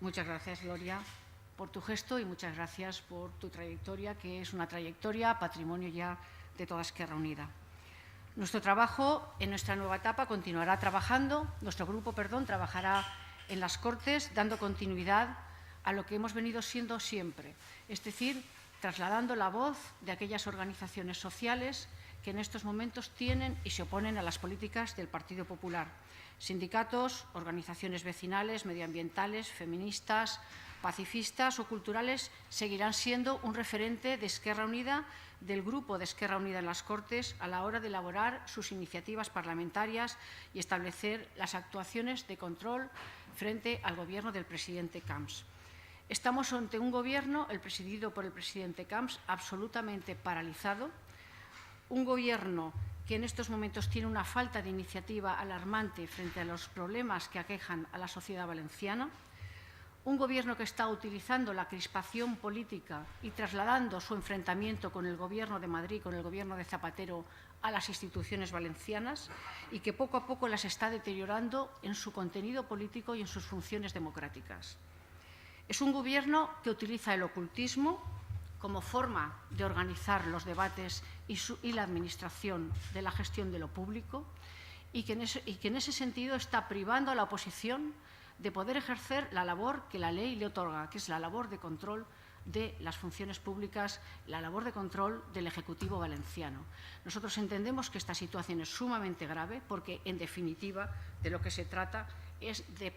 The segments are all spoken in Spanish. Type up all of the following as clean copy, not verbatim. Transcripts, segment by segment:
Muchas gracias, Gloria, por tu gesto y muchas gracias por tu trayectoria, que es una trayectoria patrimonio ya de toda Esquerra Unida. Nuestro trabajo en nuestra nueva etapa continuará trabajando, nuestro grupo, trabajará en las Cortes dando continuidad a lo que hemos venido siendo siempre, es decir, trasladando la voz de aquellas organizaciones sociales que en estos momentos tienen y se oponen a las políticas del Partido Popular. Sindicatos, organizaciones vecinales, medioambientales, feministas, pacifistas o culturales seguirán siendo un referente de Esquerra Unida, del grupo de Esquerra Unida en las Cortes, a la hora de elaborar sus iniciativas parlamentarias y establecer las actuaciones de control frente al Gobierno del presidente Camps. Estamos ante un Gobierno, el presidido por el presidente Camps, absolutamente paralizado, un Gobierno que en estos momentos tiene una falta de iniciativa alarmante frente a los problemas que aquejan a la sociedad valenciana, un Gobierno que está utilizando la crispación política y trasladando su enfrentamiento con el Gobierno de Madrid, con el Gobierno de Zapatero, a las instituciones valencianas y que poco a poco las está deteriorando en su contenido político y en sus funciones democráticas. Es un Gobierno que utiliza el ocultismo como forma de organizar los debates y la administración de la gestión de lo público y que en ese sentido está privando a la oposición de poder ejercer la labor que la ley le otorga, que es la labor de control de las funciones públicas, la labor de control del Ejecutivo valenciano. Nosotros entendemos que esta situación es sumamente grave porque, en definitiva, de lo que se trata es de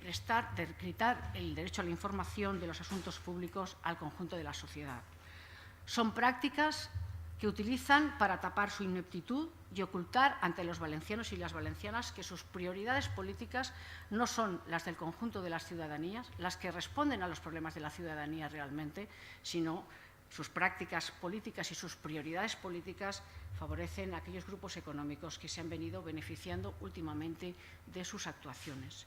quitar el derecho a la información de los asuntos públicos al conjunto de la sociedad. Son prácticas que utilizan para tapar su ineptitud y ocultar ante los valencianos y las valencianas que sus prioridades políticas no son las del conjunto de las ciudadanías, las que responden a los problemas de la ciudadanía realmente, sino sus prácticas políticas y sus prioridades políticas favorecen a aquellos grupos económicos que se han venido beneficiando últimamente de sus actuaciones.